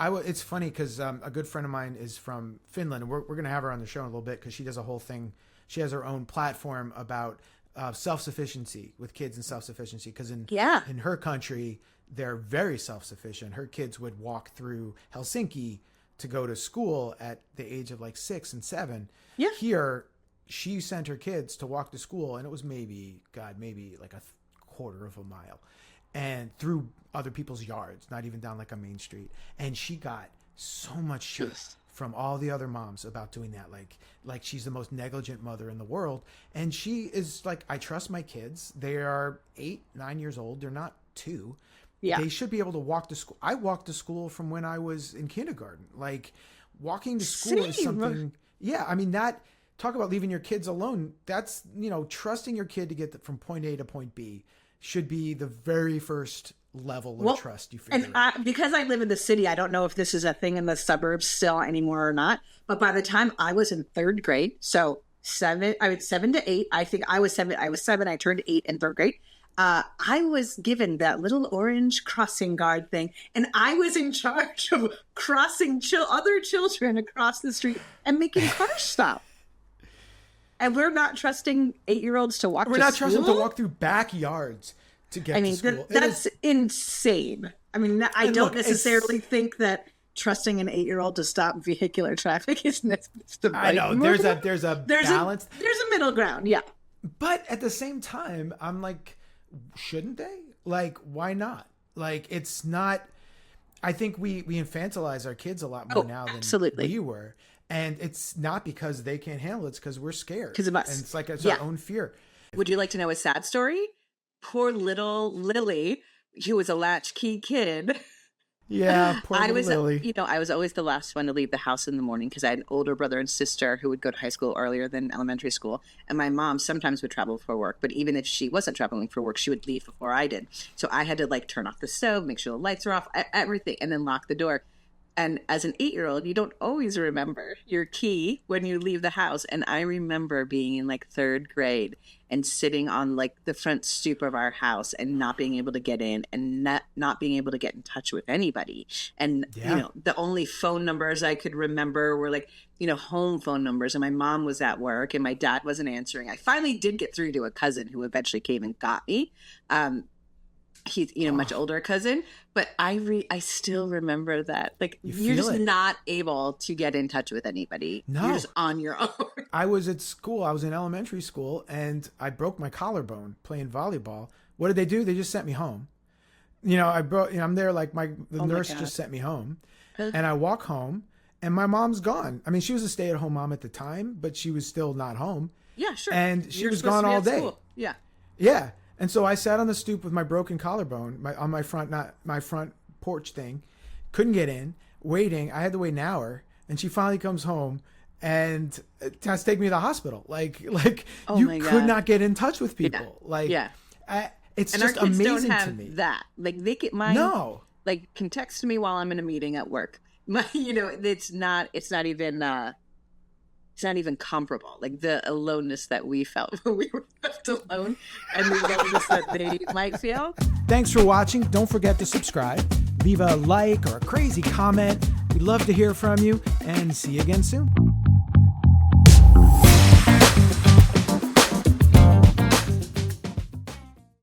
It's funny because a good friend of mine is from Finland, and we're going to have her on the show in a little bit because she does a whole thing. She has her own platform about self-sufficiency with kids and self-sufficiency because in her country, they're very self-sufficient. Her kids would walk through Helsinki to go to school at the age of like 6 and 7. Yeah. Here, she sent her kids to walk to school, and it was maybe like a quarter of a mile, and through other people's yards, not even down like a main street. And she got so much shit from all the other moms about doing that. Like she's the most negligent mother in the world. And she is like, I trust my kids. They are 8, 9 years old. They're not 2. Yeah. They should be able to walk to school. I walked to school from when I was in kindergarten. Like walking to school is something. Yeah. I mean, talk about leaving your kids alone. That's, trusting your kid to get from point A to point B should be the very first level of trust you figure out. And because I live in the city, I don't know if this is a thing in the suburbs still anymore or not. But by the time I was in 3rd grade, so 7 to 8, I think I was 7. I turned 8 in 3rd grade. I was given that little orange crossing guard thing, and I was in charge of crossing other children across the street and making cars stop. And we're not trusting 8-year-olds to walk to school? We're not trusting them to walk through backyards to get to school. That's insane. I mean, I don't necessarily think that trusting an 8-year-old to stop vehicular traffic is necessary. I know. There's a balance. There's a middle ground, yeah. But at the same time, I'm like, shouldn't they? Like, why not? Like, it's not... I think we infantilize our kids a lot more now than we were. And it's not because they can't handle it. It's because we're scared. Because of us. And it's like it's our own fear. Would you like to know a sad story? Poor little Lily, who was a latchkey kid. Yeah, poor little Lily. I was always the last one to leave the house in the morning because I had an older brother and sister who would go to high school earlier than elementary school. And my mom sometimes would travel for work. But even if she wasn't traveling for work, she would leave before I did. So I had to turn off the stove, make sure the lights are off, everything, and then lock the door. And as an 8-year-old, you don't always remember your key when you leave the house. And I remember being in 3rd grade and sitting on the front stoop of our house and not being able to get in and not being able to get in touch with anybody. And, the only phone numbers I could remember were home phone numbers. And my mom was at work and my dad wasn't answering. I finally did get through to a cousin who eventually came and got me. He's much older cousin, but I still remember that you're just not able to get in touch with anybody. No, you're just on your own. I was at school. I was in elementary school, and I broke my collarbone playing volleyball. What did they do? They just sent me home. I'm there the nurse just sent me home, and I walk home, and my mom's gone. I mean, she was a stay-at-home mom at the time, but she was still not home. Yeah, sure. And she was gone all day. School. Yeah. Yeah. And so I sat on the stoop with my broken collarbone on my front porch thing, couldn't get in, waiting. I had to wait an hour, and she finally comes home and has to take me to the hospital. You could not get in touch with people. It's and just our kids amazing don't have to me. That they get can text me while I'm in a meeting at work. It's not even. It's not even comparable. The aloneness that we felt when we were left alone and the loneliness that they might feel. Thanks for watching. Don't forget to subscribe. Leave a like or a crazy comment. We'd love to hear from you, and see you again soon.